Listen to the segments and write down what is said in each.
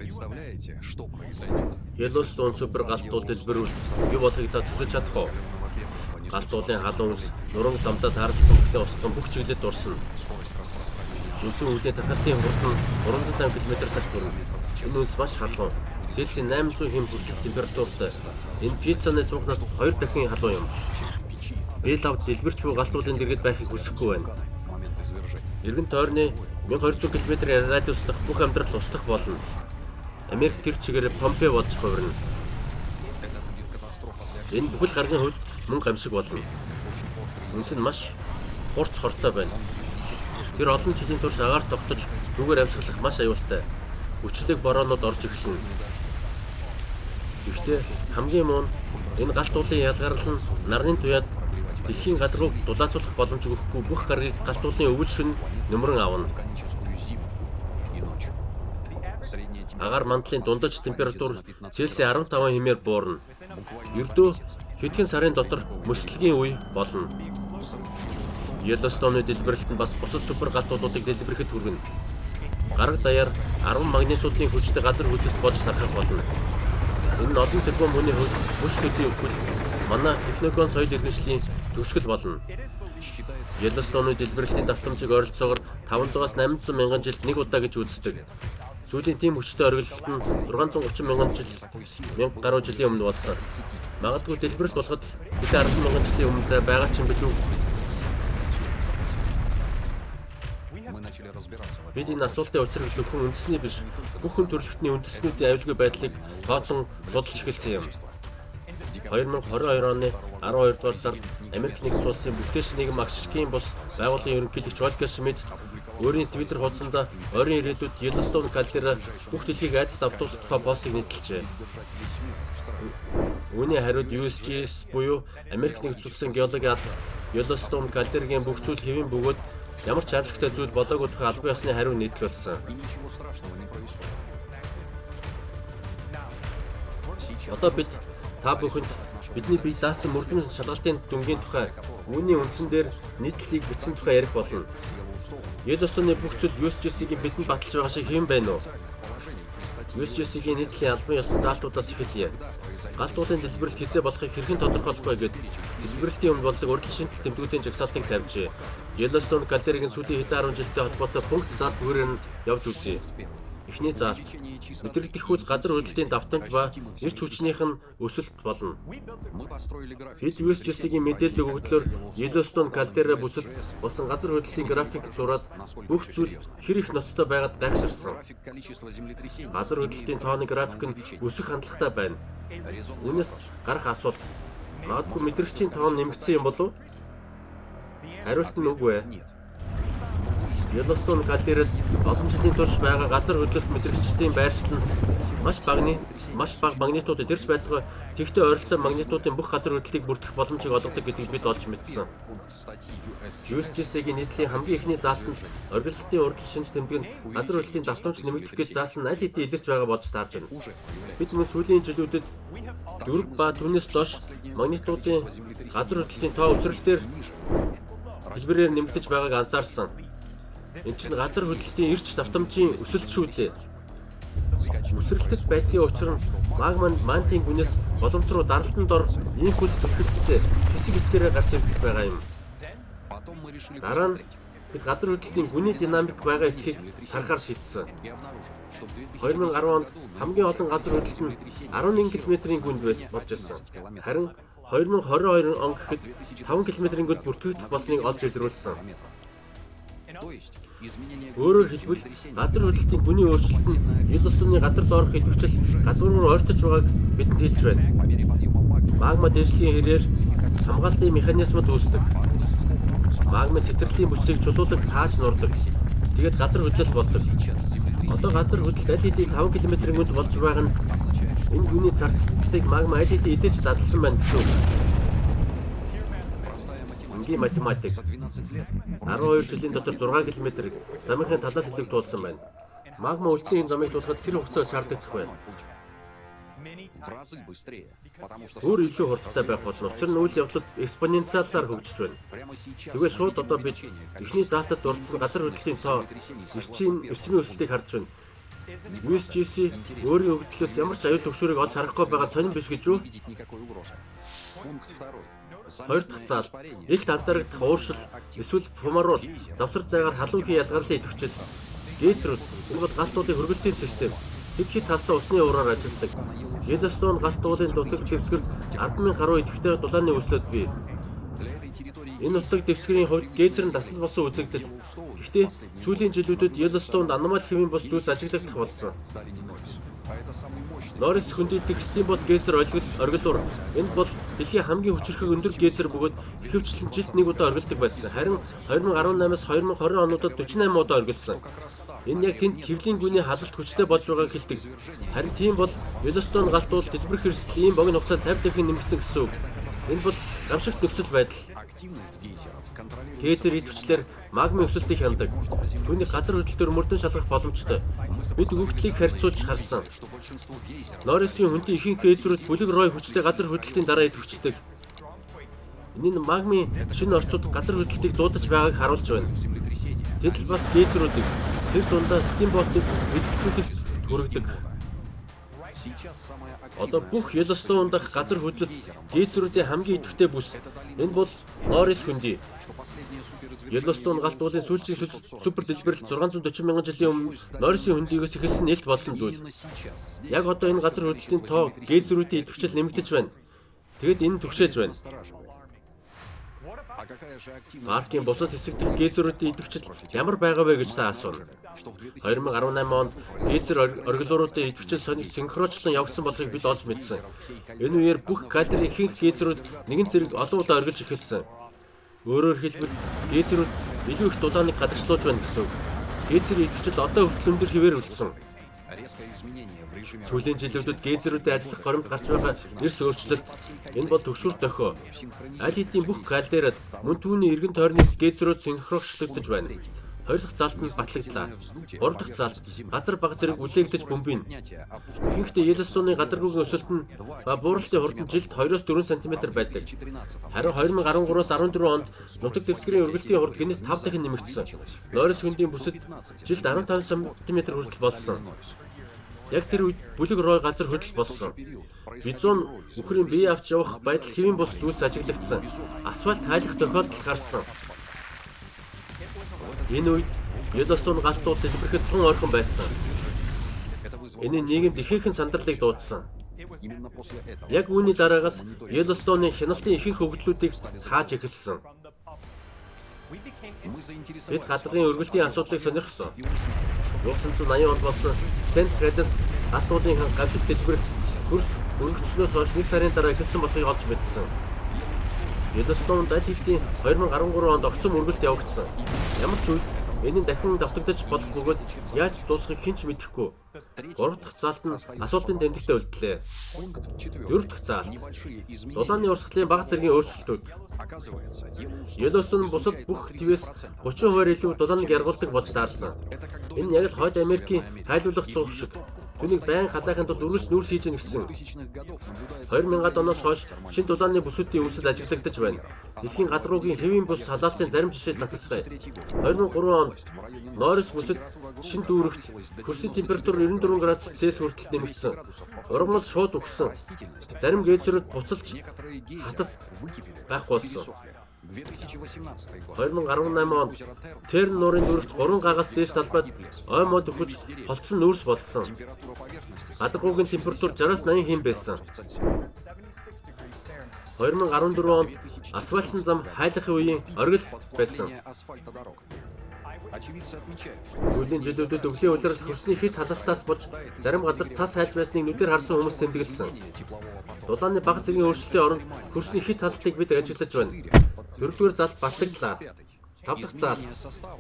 Представляете, что произойдет? Yellowstone супер галт дэлбэрүүл юу болохыг та төсөж чадах уу? Галт уулын халуун ус нуран замдаа таарлсан бүхний устган бүх чиглэлд дурсна. Скорость распространения Үсэн үеийн тархалтын хурд нь 350 км/цаг хүрнэ. Энэ үс маш халуун. Цельсийн 800 хэм хүртэл температуртай. Энэ пиццаны цугнаас 2 дахин халуун юм. Би лав дэлбэрч буй галт уулын дэргэд байхыг хүсэхгүй байна. в момент извержения. Иргэн тойрны 1200 км радиус дахь бүх амьдрал устгах болно. Америк тэр чигээр Помпей болж хувирна. Это будет катастрофа для Энэ бүхэл гаргийн хувьд мөн гамшиг болно. Үнс нь маш хурц хортой байна. Тэр олон жилийн турш агаарт тогтож нүгээр амьсгалах маш аюултай. Хүчлэг бороонууд орж эхэлнэ. Гэхдээ хамгийн муу нь энэ галт уулын ялгарл нь нарны туяад дэлхийн гадрууг дулаацуулах боломж өгөхгүй бүх гаргийг галт уулын өвөл шөнө нөмрөн авна. вулканическую зиму и ночь. Средняя Агаар мандлын дундаж температур Цельсийн 15 хэмээр буурна. Ердөө хэдхэн сарын дотор мөслөгийн үе болно. Yellowstone-ы дэлбэрэлт нь бас бусад супер галтуудыг дэлбэрэхэд хүргэнэ. Гараг даяар 10 магнитуудын хүчтэй газар хөдлөлт болж тархах болно. Энэ нь олон тэрбум хүний хувьд хүч төдий өгвөл манай технологийн соёл иргэншлийн төгсгөл болно. Yellowstone-ы дэлбэрэлтийн давтамжийг ойролцоогоор 500-аас 800 мянган жилд нэг удаа гэж үздэг. Сүүлийн тийм хүчтэй оргилолт нь 630 мянган жил 1000 гаруй жилийн өмнө болсон. Магадгүй дэлбэрэлт болоход хэдэн 10 мянган жилийн өмнө зай байгаа ч юм билүү. Мы начали разбираться в Бид энэ асуултын учрыг зөвхөн үндэсний биш, бүх хүн төрөлхтний үндэстнүүдийн аюулгүй байдлыг тооцон судалж эхэлсэн юм. 2022 оны 12 дугаар сард Америк нэгдсэн улсын бүтээгч нийгэм агшигчдын бус байгууллагын ерөнхийлөгч Волкер Шмидт өөрийн Twitter хуудсанд ойрын ирээдүйд Yellowstone калдера бүх дэлхийг айдас давтуулах тухай постыг нийтлэжээ. Үүний хариуд USGS буюу Америк нэгдсэн улсын геологийн Yellowstone калдергийн бүх зүйл хэвэн бөгөөд ямар ч аимшигтай зүйл болоогүй тухай албан ёсны хариу нийтлүүлсэн. и ничего страшного не происходит. Одоо бид та бүхэнд бидний бие даасан мөрдөн шалгалтын дүнгийн тухай үүний үндсэн дээр нийтлэлийг бичсэн тухай ярих болно. Yellowstone-ы бүх зүйл USGS-ийн бидэнд баталж байгаа шиг хэм байна уу? USGS-ийн нийтлэлийн албан ёс заалтуудаас эхэлье. Галт уулын дэлбэрэлт хязээ болохыг хэрхэн тодорхойлохгүй гэд дэлбэрэлтийн өмнө болдог урдлын шинж тэмдгүүдийн жагсаалтыг тавьжээ. Yellowstone калдергийн сүүлийн хэдэн 10 жилдээ холбоотой пункт заалт бүрээр нь явж үзье. Эхний заалт. Мэдрэгдэх хүч газар хөдлөлтийн давтамж ба эрч хүчнийх нь өсөлт болно. Мы построили график. Бид USGS-ийн мэдээлэл өгөгдлөөр Yellowstone калдера бүсэд болсон газар хөдлөлийн график зураад бүх зүйл хэр их ноцтой байгаад гайхширсан. График количества землетрясений. Газар хөдлөлтийн тооны график нь өсөх хандлагатай байна. Үүнээс гарах асуулт. Магадгүй мэдрэгчийн тоон нэмэгдсэн юм болов? Хариулт нь үгүй ээ. Нет. Yellowstone калдерад олон жилийн турш байгаа газар хөдлөлт мэдрэгчдийн байршил нь маш бага магнитудад ирж байдаг. Тэгтээ ойролцоо магнитуудын бүх газар хөдлөлтийг бүрдэх боломжийг олгодог гэдгийг бид олж мэдсэн. Пункт статьи USGS-ийн нийтлэлийн хамгийн ихний заалтанд оргилолтын урдл шинж тэмдэг нь газар хөдлөлтийн давтамж нэмэгдэх гэж заасан аль хэдийн илэрч байгаа болж таарж байна. Бид мөн сүүлийн жилүүдэд дөрв ба түүнээс доош магнитуудын газар хөдлөлтийн тоо өсрэлтээр хэлбэрээр нэмэгдэж байгааг анзаарсан. Энэ чинь газар хөдлөлтийн эрч давтамжийн өсөлт шүү дээ. Өсрэлтэд байдгийн учир нь магманд мантийн гүнээс боломж руу даралтанд ор ийм хүч зүтгэлцтэй хэсэг хэсгээрээ гарч ирдэг байгаа юм. Потом мы решили Дараа нь посмотреть бид газар хөдлөлтийн гүний динамик байгаа эсхийг харахаар шийдсэн. и обнаружили, что в 2010 онд хамгийн олон газар хөдлөлт нь 11 км-ийн гүнд болж ирсэн. Харин 2022 он гэхэд 5 км-ийн гүнд бүртгэгдэх болсныг олж илрүүлсэн. То есть изменение Өөрөөр хэлбэл газар хөдлөлтийн гүний өөрчлөлт нь Yellowstone-ы газар доорх идэвхжил гадуур руу ойртож байгааг бидэнд хэлж байна. по мере подъема магмы Магма дээшлийн хэрээр хамгаалтын механизмд үүсдэг. породы схлопываются. Магма сэтрэлийн бүсийг чулуулаг тааж нурдаг. Тэгээд газар хөдлөлт болдог. Одоо газар хөдлөлт аль хэдийн 5 км-ийн гүнд болж байгаа нь энэ гүний зарццсыг магма аль хэдийн эдэж задлсан байна гэсэн үг. Энгийн математик. За 12 лет 12 жилийн дотор 6 км замынхын талаас илүү туулсан байна. Магма үлдсэн энэ замыг туулахад хэр хугацаа шаардлагатай вэ? в разы быстрее, потому что Өөр илүү хурдтай байх болно. Учир нь үйл явдлууд экспоненциалаар хөгжиж байна. прямо сейчас Тэгвэл шууд одоо бид эхний заалтад дурдсан газар хөдлөлийн тоо эрчимийн өсөлтийг харж байна. USGC өөрийн хөгжлөөс ямар ч аюул төгшөрийг олж харахгүй байгаа сонирн биш гэж юу? Хоёр дахь заалт илт анзаарагдах ууршил эсвэл фумаруул завсар зайгаар халуун хий ялгарлын идэвхжил. Гейзерүүд энэ бол галтуудын хөргөлтийн систем. Хэд хэд талсан усны ураар ажилладаг. Йеллоустоун галтуудын дутагч хэвсгэрт 10,000 гаруй идэвхтэй дулааны өслөд бий. Энэ нутаг дэвсгэрийн хувьд гейзер нь дасал болсон үзэгдэл. Гэхдээ сүүлийн жилүүдэд Йеллоустouнд аномали хэвийн бус зүйлс ажиглагдах болсон. Норрис хөндийдэх Стимбот гейзер оргилуур. Энэ бол дэлхийн хамгийн хүчирхэг өндөр гейзер бөгөөд ихэвчлэн жилд нэг удаа оргилдог байсан. Харин 2018-аас 2020 онуудад 48 удаа оргилсан. Энэ яг тэнд хэвлийн гүний халалт хүчтэй болж байгааг хэлдэг. Харин тийм бол Йеллоустоун галтууд дэлбэрэх эрсдэл ийм богино хугацаанд 50 дахин нэмэгдсэн гэсэн үг. Энэ бол гамшигт нөхцөл байдал. Гейзер идэвчлэр магмын өсөлтийг хяндаг. Түүний газар хөдлөлтөөр мөрдөн шалгах боломжтой. Бид өгөгдлийг харьцуулж харсан. Норрисын хөндийн ихэнх гейзерүүд бүлэг рой хүчтэй газар хөдлөлтийн дараа идэвчдэг. Энэ нь магмын шинэ орцууд газар хөдлөлтийг дуудаж байгааг харуулж байна. Тэд бас гейзерүүдийг тэр дундаа стимботыг идэвхжүүлэлт хүргэдэг. Одоо бүх Йеллоустоун дахь газар хөдлөлт гейзерүүдийн хамгийн идэвхтэй бүс. Энэ бол Норрис хөндий. Йеллоустоун галтуудын сүүлчийн супер дэлбэрэлт 640 мянган жилийн өмнө Норрисын хөндийгөөс эхэлсэн нэлт болсон зүйл. Яг одоо энэ газар хөдлөлтийн тоо гейзерүүдийн идэвхжил нэмэгдэж байна. Тэгэд энэ түгшээж байна. Паркийн бусад хэсэг дэх гейзерүүдийн идэвхжил ямар байгаа вэ гэж та асууна. 2018 онд гейзер оргилууруудын идэвхжил синхрончлон явагдсан болохыг бид олж мэдсэн. Энэ үеэр бүх калорийн ихэнх гейзерүүд нэгэн зэрэг олон удаа оргилж эхэлсэн. Өөрөөр хэлбэл гейзерүүд илүү их дулааныг гадагшлуулж байна гэсэн үг. Гейзерийн идэвхжил одоо хүртэл өндөр хэвээр үлдсэн. Сүүлийн жилүүдэд гейзерүүдийн ажиллах горимд гарч байгаа эрс өөрчлөлт энэ бол төгшүүр дохио. Аль хэдийн бүх калдерад мөн түүний эргэн тойрны гейзерүүд синхрончлогдож байна. Хоёр дахь заалт нь батлагдлаа. Гурав дахь заалт газар баг зэрэг үлээгдэж бөмбөйн. Ихэнхдээ Йеллоустouны гадаргуугийн өсөлт нь ба бууралтын хурд нь жилд 2-4 см байдаг. Харин 2013-аас 14 онд нутаг дэвсгэрийн өргөлтийн хурд гэнэт 5 дахин нэмэгдсэн. Норрис хөндийн бүсэд жилд 15 см хүртэл болсон. Яг тэр үед бүлэг рой газар хөдлөл болсон. Бизон үхрийн бие авч явах байдал хэвийн бус зүйлс ажиглагдсан. Асфальт хайлах тохиолдол гарсан. Энэ үед Йеллоустоун галтууд дэлбэрэхэд тун ойрхон байсан. Энэ нийгэмд ихээхэн сандарлыг дуудсан. Яг үүний дараагаас Йеллоустouны хяналтын ихэнх хөгжлүүдийг хааж эхэлсэн. Бид гадрын өргөлтийн асуудлыг сонирхсон. 1980 онд болсон Сент Хеленс галтуудын гамшигт дэлбэрэлт хөрс өргөцснөөс хойш 1 сарын дараа эхэлсэн болохыг олж мэдсэн. Йеллоустouнд аль хэдийн 2013 онд огцом өргөлт явагдсан. Ямар ч үед энэ нь дахин давтагдаж болох бөгөөд яаж дуусахыг хэн ч мэдэхгүй. Гурав дахь заалт нь асуултын тэмдэгтээ үлдлээ. Дөрөв дахь заалт дулааны урсгалын бага зэргийн өөрчлөлтүүд. Йеллоустоун бусад бүх твээс 30% илүү дулааныг яргуулдаг болж таарсан. Энэ яг л хойд Америкийн хайлуулах цуух шиг. Түүнийг байн халаахын тулд үргэлж нүүрс хийж нэгсэн. 2000-ад оноос хойш шинэ дулааны бүсүүдийн үүсэл ажиглагдаж байна. Дэлхийн гадруугийн хэвийн бус халаалтын зарим жишээ татцгаая. 2003 онд Норрис бүсэд шинэ дүүрэгт хөрсийн температур 94 градус Цельс хүртэл нэмэгдсэн. Ургамал шууд өгсөн. Зарим гейзерүүд буцалж хатаж байхгүй болсон. 2018 онд Терн нуурын дүрэгт 3 гагаас дээш талбайд ой мод өгч холцсон нүүрс болсон. Гадаргуугийн температур 60-аас 80 хэм байсан. 2014 онд асфальтын зам хайлахын үеийн оргил байсан. Сүүлийн жилүүдэд өвлийн улиралд хөрсний хэд халалтаас болж зарим газар цас хайлж байсныг нүдээр харсан хүмүүс тэмдэглэсэн. Дулааны бага зэргийн өөрчлөлтийн оронд хөрсний хэд халалтыг бид ажиглаж байна. Дөрөвдүгээр заалт батлагдлаа. Тав дахь заалт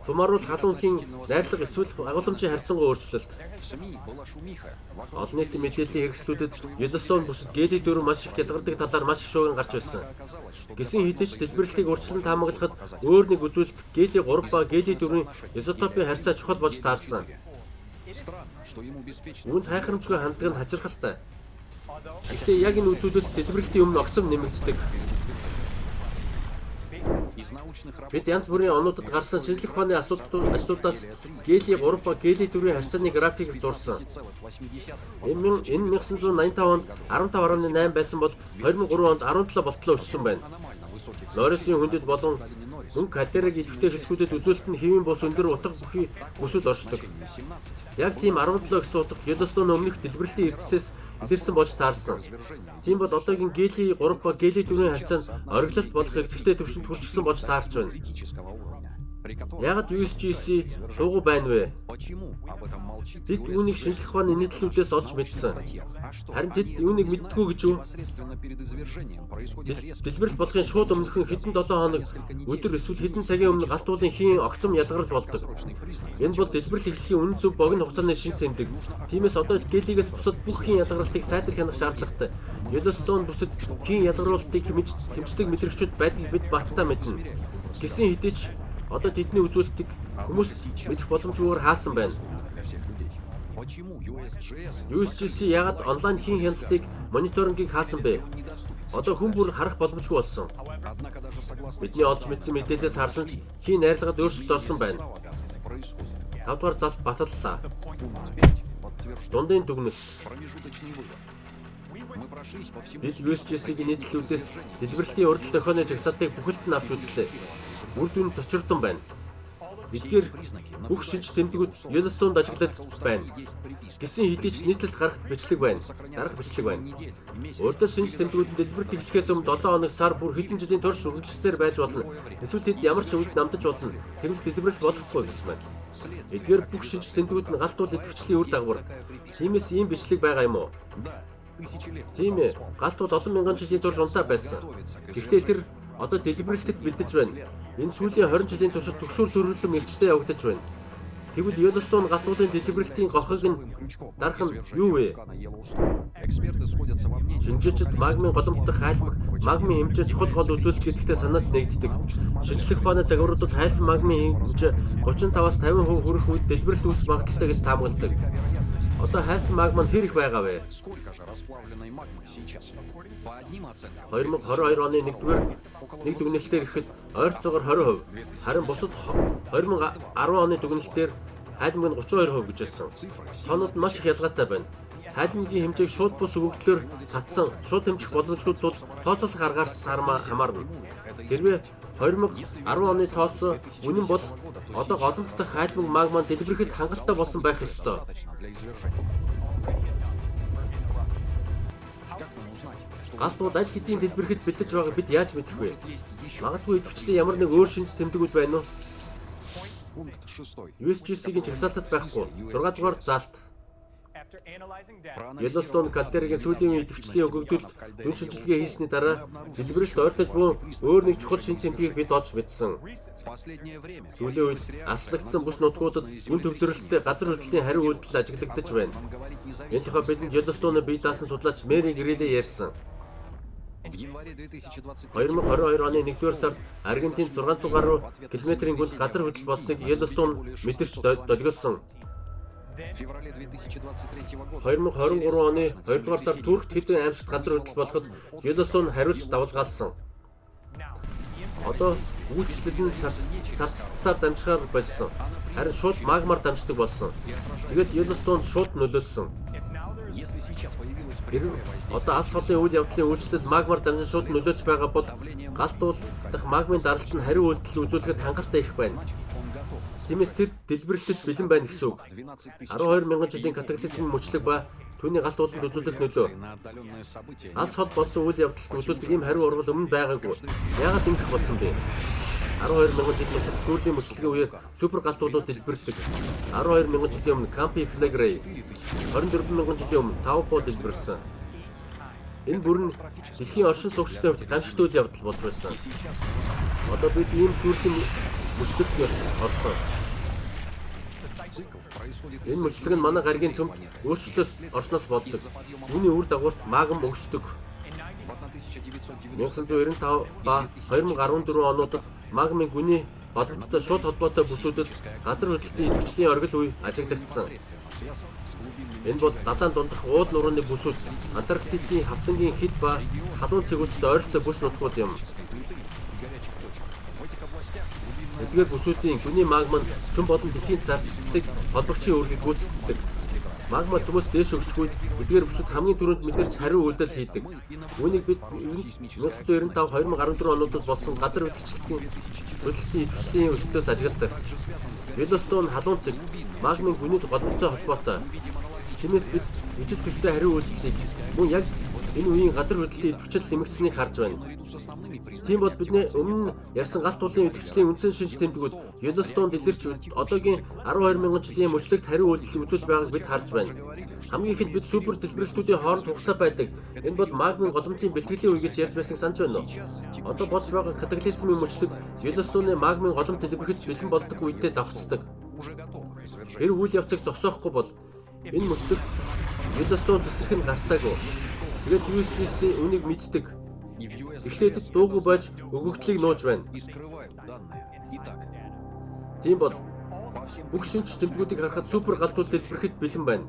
фумаруул халуунхийн найрлага эсвэл агуулмжийн харьцангуй өөрчлөлт. Олон нийтийн мэдээллийн хэрэгслүүдэд Йеллоустоун бүсэд гели дүрм маш их ялгардаг талаар маш их шуугин гарч байсан. Гэсэн хэдий ч дэлбэрлэлийг урьдчилан таамаглахад өөр нэг үзүүлэлт гели 3 ба гели 4-ийн изотопийн харьцаа чухал болж таарсан. Үүнд хайхрамжгүй ханддаг нь хачирхалтай. Гэхдээ яг энэ үзүүлэлт дэлбэрлэлтийн өмнө огцом нэмэгддэг. Бид янз бүрийн онуудад гарсан шинжлэх ухааны асуудлуудаас Гели 3 ба Гели 4-ийн харьцааны графикийг зурсан. Энэ 1985 онд 15.8 байсан бол 2003 онд 17 болтлоо өссөн байна. Лорисын хүндэд болон мөн калдерыг идэвхтэй хэсгүүдэд үзүүлэлт нь хэвийн бус өндөр утга бүхий бүсүүд оршдог. Яг тийм 17 гэсэн утга Йеллоустоун өмнөх дэлбэрэлтийн эрдэсээс илэрсэн болж таарсан. Тийм бол одоогийн Гели 3 ба Гели 4-ийн харьцаа нь ориглолт болох эцэгтэй төвшөнд хүрчихсэн болж таарч байна. Яагаад USGC дуугүй байна вэ? Бид үүнийг шинжлэх ухааны нийтлэлүүдээс олж мэдсэн. Харин тэд үүнийг мэддэггүй гэж юу? Дэлбэрэлт болохын шууд өмнөхөн хэдэн 7 хоног өдөр эсвэл хэдэн цагийн өмнө галт уулын хийн огцом ялгарл болдог. Энэ бол дэлбэрэлт эхлэхийн үнэн зөв богино хугацааны шинж тэмдэг. Тиймээс одоо Гелигээс бусад бүх хийн ялгарлтыг сайтар хянах шаардлагатай. Йеллоустоун бүсэд хийн ялгаруулалтыг хэмждэг мэдрэгчид байдгийг бид баттай мэднэ. Гэсэн хэдий ч одоо тэдний үзүүлэлтийг хүмүүс мэдэх боломжгүйгээр хаасан байна. USGC яагаад онлайн хийн хяналтыг мониторингийг хаасан бэ? Одоо хүн бүр харах боломжгүй болсон. Бидний олж мэдсэн мэдээлэлээс харсан ч хийн найрлагад өөрчлөлт орсон байна. 5 дугаар залт баталлаа. Дундын дүгнэлт. Бид USGC-ийн нийтлэлүүдээс дэлбэрэлтийн урд тохионы жагсаалтыг бүхэлд нь авч үзлээ. Үр дүн цочирдон байна. Эдгээр бүх шинж тэмдгүүд Йеллоустаунд ажиглаж байна. Гэсэн хэдий ч нийтлэлд гарах бичлэг байна. Дарах бичлэг байна. Урьдчилан шинж тэмдгүүд нь дэлбэрэлт эхлэхээс өмнө 7 хоног сар бүр хэдэн жилийн турш үргэлжилсээр байж болно. Эсвэл тэд ямар ч үед намдаж болно. Тэгвэл дэлбэрэлт болохгүй гэсэн байна. Эдгээр бүх шинж тэмдгүүд нь галт уул идэвхжлийн үр дагавар. Тиймээс ийм бичлэг байгаа юм уу? Тийм ээ. Галт уул олон мянган жилийн турш унтаа байсан. Гэхдээ тэр одоо дэлбэрэлтэд бэлдэж байна. Энэ сүүлийн 20 жилийн туршид төгсгөр төрөлм эрчтэй явагдаж байна. Тэгвэл Йеллоустоун галт уулын дэлбэрэлтийн гохыг нь дарах нь юу вэ? Шинжээчид магмын голомт дахь хайлмаг магмын хэмжээ чухал гол үзүүлэлт гэдэгтээ санал нэгддэг. Шинжлэх ухааны загваруудад хайсан магмын хэмжээ 35-аас 50% хүрэх үед дэлбэрэлт үүсэх магадaltaй гэж таамагладаг. Одоо хайсан магма нь хэр их байгаа вэ? 2022 оны 1-р дүгнэлтээр ихэд ойролцоогоор 20%, харин бусад 2010 оны дүгнэлтээр хайлмаг нь 32% гэж байсан. Тоонууд маш их ялгаатай байна. Хайлмгийн хэмжээг шууд бус өгөгдлөөр татсан, шууд хэмжих боломжгүй тул тооцоолох аргаас хамаарна. Хэрвээ 2010 оны тооцоо үнэн бол одоо голомт дахь хайлмаг магмаа дэлбэрэхэд хангалттай болсон байх ёстой. Галт уул аль хэдийн дэлбэрэхэд бэлдэж байгааг бид яаж мэдэх вэ? Магадгүй идэвхжлийн ямар нэг өөр шинж тэмдгүүд байна уу? USGC-ийн жагсаалтад байхгүй. 6 дугаар залт. Йеллоустоун калдергийн сүүлийн үеийн идэвхжлийн өгөгдөлд дүн шинжилгээ хийсний дараа дэлбэрэлт ойртож буй өөр нэг чухал шинж тэмдгийг бид олж мэдсэн. Сүүлийн үед аслагдсан бүс нутгуудад үн төвлөрөлттэй газар хөдлөлийн хариу үйлдэл ажиглагдаж байна. Энэ тухай бидэнд Йеллоустауны бие даасан судлаач Мэри Грилли ярьсан. 2022 оны 1-р сард Аргентинд 600 гаруй километрийн гүнд газар хөдлөл болсныг Йеллоустаун мэдэрч долгиосон. 2023 оны 2-р сард Туркт хэдэн аймагт газар хөдлөл болоход Йеллоустаун хариулж давалгаалсан. Одоо үйлчлэл нь сарцсаар дамжихаар болсон. Харин шууд магмаар дамждаг болсон. Тэгээд Йеллоустаун шууд нөлөөлсөн. Одоо алс холын үйл явдлын үйлчлэл магмаар дамжин шууд нөлөөлж байгаа бол галт уул дахь магмын даралт нь хариу үйлдэл үзүүлэхэд хангалттай их байна. Тиймээс тэр дэлбэрэлтэд бэлэн байна гэсэн үг. 12 мянган жилийн катаклизм мөчлөг ба түүний галт ууланд үзүүлэх нөлөө. Алс хол болсон үйл явдалд үзүүлдэг ийм хариу урвал өмнө байгаагүй. Яагаад ингэх болсон бэ? 12 мянган жилийн өмнө сүүлийн мөчлөгийн үеэр супер галт уулууд дэлбэрдэг. 12 мянган жилийн өмнө Campi Flegrei, 24 мянган жилийн өмнө Taupo дэлбэрсэн. Энэ бүр нь дэлхийн оршин суугчдын хувьд гамшигт үйл явдал болж байсан. Одоо бид ийм сүүлийн мөчлөгт орсон. Энэ мөчлөг нь манай гаригийн цөмд өөрчлөлтөс орсноос болдог. Үүний үр дагаварт магм өсдөг. 1995 ба 2014 онуудад магмын гүний голомттой шууд холбоотой бүсүүдэд газар хөдлөлтийн идэвхжлийн оргил үе ажиглагдсан. Энэ бол далайн дундах уул нурууны бүсүүд, Антарктидын хавтангийн хил ба халуун цэгүүдтэй ойролцоо бүс нутгууд юм. Эдгээр бүсүүдийн гүний магма нь цөм болон дэлхийн зарцдсыг холбогчийн үүргийг гүйцэтгэдэг. Магма цөмөөс дээш өгсгүйд эдгээр бүсүүд хамгийн түрүүнд мэдэрч хариу үйлдэл хийдэг. Үүнийг бид 1995-2014 онуудад болсон газар хөдлөлтийн идэвхжлийн өсөлтөөс ажигладаг. Йеллоустон халуун цэг магмын гүнийд голомттой холбоотой. Тиймээс бид ижил төстэй хариу үйлдэлийг мөн яг энэ үеийн газар хөдлөлтийн идэвхжил нэмэгдсэнийг харж байна. Тийм бол бидний өмнө ярьсан галт уулын идэвхжлийн үндсэн шинж тэмдгүүд Йеллоустонд илэрч одоогийн 12,000 жилийн мөчлөгт хариу үйлдэл үзүүлж байгааг бид харж байна. Хамгийн ихэд бид супер дэлбэрэлтүүдийн хооронд хугацаа байдаг. Энэ бол магмын голомтын бэлтгэлийн үе гэж ярьж байсан санаж байна уу? Одоо болж байгаа катаклизмын мөчлөг Йеллоустоны магмын голомт дэлбэрэхэд бэлэн болдог үедээ давхцдаг. Тэр үйл явцыг зогсоохгүй бол энэ мөчлөгт Йеллоустон тесрэх нь гарцаагүй. Тэгээд USGS үнийг мэддэг. Эхлээд дуугүй байж өгөгдлийг нууж байна. Тийм бол бүх шинж тэмдгүүдийг харахад супер галтууд дэлбэрэхэд бэлэн байна.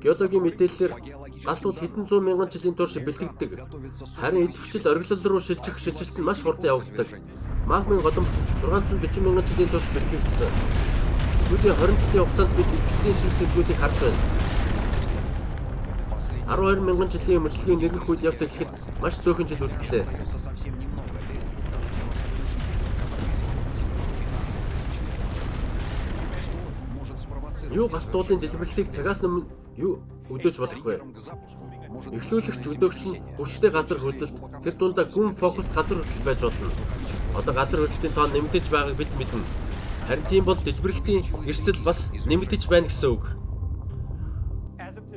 Геологийн мэдээллээр галтууд хэдэн зуун мянган жилийн турш бэлтгэгддэг. Харин идэвхжил оргилол руу шилжих шилжилт нь маш хурдан явагддаг. Магмын голом 640 мянган жилийн турш бэлтгэгдсэн. Сүүлийн 20 жилийн хугацаанд бид идэвхжлийн шинж тэмдгүүдийг харж байна. 12,000 жилийн мөчлөгийн нэргэх үед явц эхлэхэд маш цөөхөн жил үлдлээ. Юу галтуулын дэлбэрэлтийг цагаас өмнө юу өдөөж болох вэ? Эхлүүлэгч өдөөгч нь хүчтэй газар хөдлөлт, тэр дундаа гүн фокус газар хөдлөлт байж болно. Одоо газар хөдлөлтийн тоон нэмэгдэж байгааг бид мэднэ. Харин тийм бол дэлбэрэлтийн эрсдэл бас нэмэгдэж байна гэсэн үг.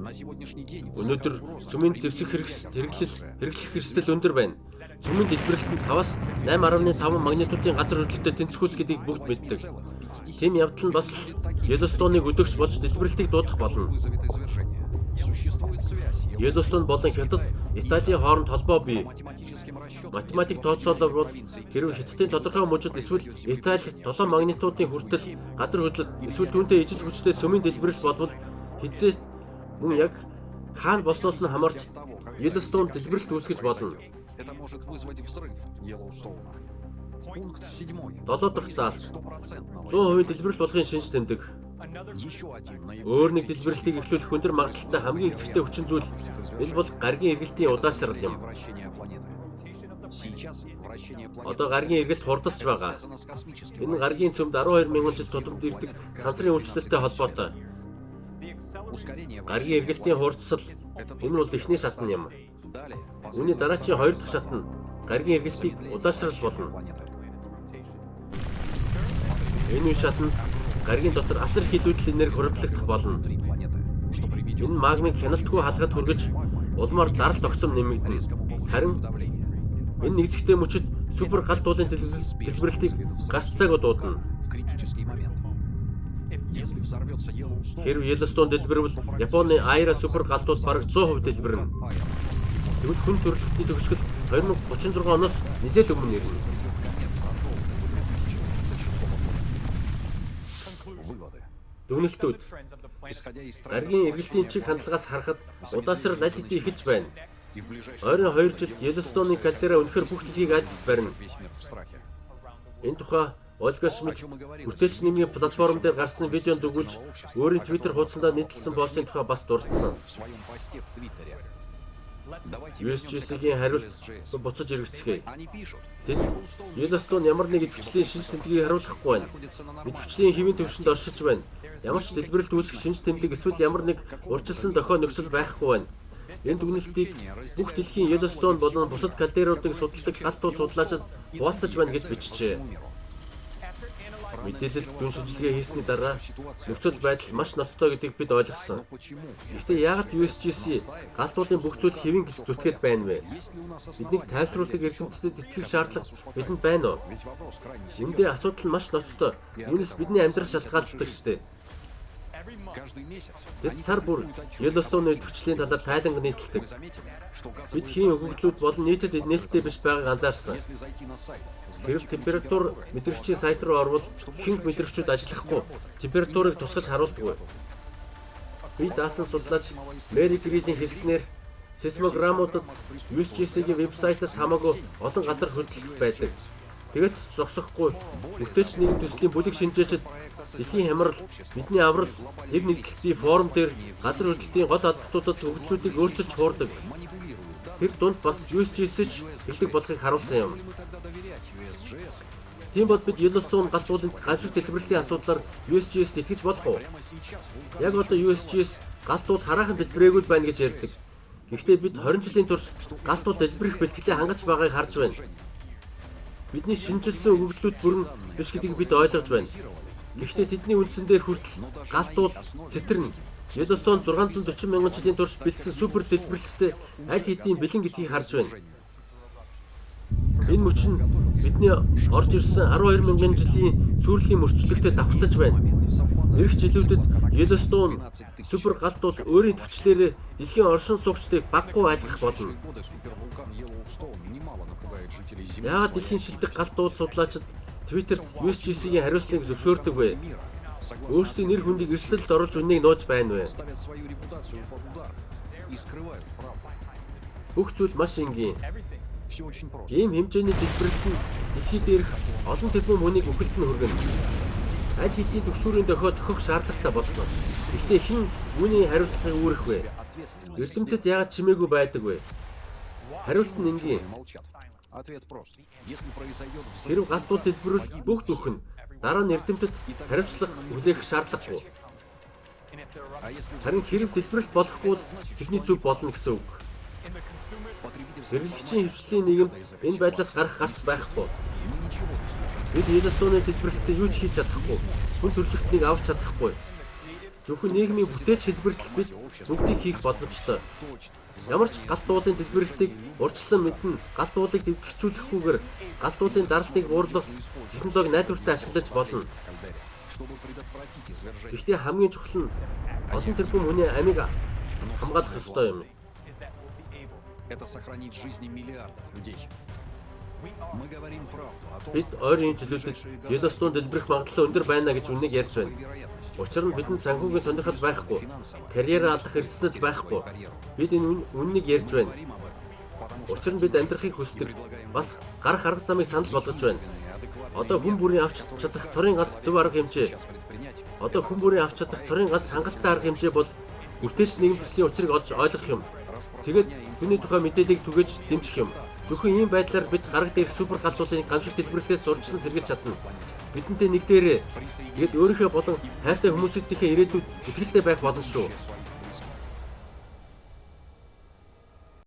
Өнөөдөр цөмийн зэвсэг хэрэглэх эрсдэл өндөр байна. Цөмийн дэлбэрэлтэнд 5-аас 8.5 магнитудын газар хөдлөлтөд тэнцвүүц гэдгийг бүгд мэддэг. Тийм явдал нь бас Йеллоустоныг өдөөгч болж дэлбэрэлтийг дуудах болно. Йеллоустон болон Хятад, Италийн хооронд холбоо бий. Математик тооцоолол бол хэрвээ Хятадын тодорхой мужид эсвэл Италид 7 магнитудын хүртэл газар хөдлөлт эсвэл түүнтэй ижил хүчтэй цөмийн дэлбэрэлт болвол хэзээ мөн яг хаана болсноос нь хамаарч Йеллоустон дэлбэрэлт үүсгэж болно. 7 дахь заалт 100% дэлбэрэлт болохын шинж тэмдэг. Өөр нэг дэлбэрэлтийг эхлүүлэх өндөр магадлалтай хамгийн эцэгтэй хүчин зүйл энэ бол гаригийн эргэлтийн удаашрал юм. Одоо гаригийн эргэлт хурдасч байгаа. Энэ гаригийн цөмд 12,000 жил тутамд ирдэг сансрын үйлчлэлтэй холбоотой. Гаригийн эргэлтийн хурдсал энэ бол эхний шатн юм. Үүний дараачийн 2 дахь шатн гаригийн эргэлтийг удаашрал болно. Энэ үе шатнд гаригийн дотор асар их илүүдэл энерги хуримтлагдах болно. Энэ магмыг хяналтгүй халахад хүргэж улмаар даралт огцом нэмэгдэнэ. Харин энэ нэгцэгтэй мөчид супер галт уулын дэлбэрэлтийг гарцаагүй дуудана. Хэрвээ Йеллоустон дэлбэрвэл Японы Айра супер галтууд бараг 100% дэлбэрнэ. Тэгвэл хүн төрөлхтний төгсгөл 2036 оноос нэлээд өмнө ирнэ. Дүгнэлтүүд. Гаригийн эргэлтийн чиг хандлагаас харахад удаашрал аль хэдийн эхэлж байна. Ойрын 2 жилд Йеллоустоны кальдера өнөхөр бүх дэлхийг айдас барина. Энэ тухай Ольга Шмидт хүртээлч нэмийн платформ дээр гарсан видеонд өгүүлж өөрийн Twitter хуудсандаа нийтлсэн постын тухай бас дурдсан. USGS-ийн хариулт буцаж эргэцгээе. Тэд Йеллоустон ямар нэг идэвхжлийн шинж тэмдгийг харуулахгүй байна. Идэвхжлийн хэвийн төвшөнд оршиж байна. Ямар ч дэлбэрэлт үүсгэх шинж тэмдэг эсвэл ямар нэг урьдчилсан дохио нөхцөл байхгүй байна. Энэ дүгнэлтийг бүх дэлхийн Йеллоустон болон бусад кальдеруудыг судалдаг галт уул судлаачид хуваалцаж байна гэж бичжээ. Мэдээлэлд дүн шинжилгээ хийсний дараа нөхцөл байдал маш ноцтой гэдгийг бид ойлгосон. Гэхдээ яагаад USGS галт уулын бүх зүйл хэвэн гэж зүтгээд байна вэ? Биднийг тайвшруулдаг эрдэмтдэд итгэх шаардлага бидэнд байна уу? Эндээ асуудал нь маш ноцтой. Үүнээс бидний амьдрал шалтгаалдаг штеп. Тэд сар бүр Йеллоустоны идэвхжлийн талаар тайланг нийтэлдэг. Бид хийн өгөгдлүүд болон нийтэд нээлттэй биш байгааг анзаарсан. Хэрв температур мэдрэгчийн сайт руу орвол ихэнх мэдрэгчүүд ажиллахгүй, температурыг тусгаж харуулдаг. Би даасан судлаач Мэри Грилийн хэлснээр сейсмограммуудад USGS-ийн вебсайтаас хамаагүй олон газар хөдлөх байдаг. Тэгээд ч зогсохгүй бүтээгч нэгэн төслийн бүлэг шинжээчид дэлхийн хямрал, бидний аврал, хэв нэгдэлтийн форум дээр газар хөдлөлтийн гол албатуудад хөгжлүүдийг өөрчилж хуурдаг. Тэр дунд бас USGS-ч ирдэг болохыг харуулсан юм. Тийм бол бид Yellowstone галт уулын гамшиг дэлбэрлэлийн асуудлаар USGS-д итгэж болох уу? Яг одоо USGS галт уул хараахан дэлбэрээгүй байна гэж ярьдаг. Гэхдээ бид 20 жилийн турш галт уул дэлбэрэх бэлтгэлээ хангаж байгааг харж байна. Бидний шинжилсэн өгөгдлүүд бүрэн биш гэдгийг бид ойлгож байна. Гэхдээ тэдний үндсэн дээр хүртэл галт уул сэтэрнэ. Yellowstone 640 мянган жилийн турш бэлдсэн супер дэлбэрэлттэй аль хэдийн бэлэн гэдгийг харж байна. Энэ мөч нь бидний орж ирсэн 12 мянган жилийн сүрлийн мөрчлөгтэй давхцаж байна. Ирэх жилүүдэд Yellowstone супер галт уул өөрийн төвчлэрээ дэлхийн оршин суугчдыг баггүй айлгах болно. Яагаад дэлхийн шилдэг галт уул судлаачид Твиттерт USGS-ийн хариуцлагыг зөвшөөрдөг вэ? Өөрсдийн нэр хүндийг эрсдэлд оруулж үннийг нууж байна вэ? Бүх зүйл маш энгийн. Ийм хэмжээний дэлбэрэлт нь дэлхий дээрх олон тэрбум хүнийг үхэлд нь хүргэнэ. Аль хэдийн төгшүүрийн дохио зохих шаардлагатай болсон. Гэхдээ хэн үүний хариуцлагыг үүрэх вэ? Эрдэмтэд яагаад чимээгүй байдаг вэ? Хариулт нь энгийн. Хэрв галт уул дэлбэрвэл бүгд үхнэ. Дараа нь эрдэмтэд хариуцлага хүлээх шаардлагагүй. Харин хэрв дэлбэрэлт болохгүй тэхний зүг болно гэсэн үг. Хэрэглэгчийн хвшлийн нийгэмд энэ байдлаас гарах гарц байхгүй. Бид Yellowstone дэлбэрэлтээ юу ч хийж чадахгүй. Хүн төрөлхтнийг авч чадахгүй. Зөвхөн нийгмийн бүтээч хэлбэртэл бид бүгдийг хийх боломжтой. Ямар ч галт уулын дэлбэрэлтийг урьдчилан мэднэ. Галт уулыг дэвтгчүүлэхгүйгээр галт уулын даралтыг уурлах технологи найдвартай ашиглаж болно. Гэхдээ хамгийн чухал нь олон тэрбум хүний амийг хамгаалах ёстой юм. Бид ойрын жилүүдэд Yellowstone дэлбэрэх магадлал өндөр байна гэж үннийг ярьж байна. Учир нь бидэнд санхүүгийн сонирхол байхгүй, карьераа алдах эрсдэл байхгүй. Бид энэ үннийг ярьж байна. Учир нь бид амьдрахыг хүсдэг. Бас гарах арга замыг санал болгож байна. Одоо хүн бүрийн авч чадах цорын ганц зөв арга хэмжээ. Одоо хүн бүрийн авч чадах цорын ганц хангалттай арга хэмжээ бол үртэйч нэгэн төслийн учрыг олж ойлгох юм. Тэгээд түүний тухай мэдээллийг түгээж дэмжих юм. Зөвхөн ийм байдлаар бид гараг дээрх супер галт уулын гамшиг дэлбэрэлтээс урьдчилан сэргийлж чадна. Бидэнтэй нэг дээрээ. Тэгээд өөрийнхөө болон хайртай хүмүүсийнхээ ирээдүйд итгэлтэй байх болно шүү.